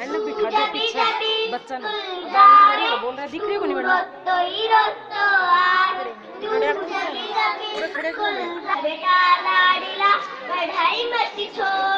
Madam बिठा दो पीछे बच्चा ना आंगनबाड़ी का बोल रहा है, दिख रही को नहीं मैडम? पूरे खड़े क्यों हैं? बेटा लाडीला पढ़ाई मत छोड़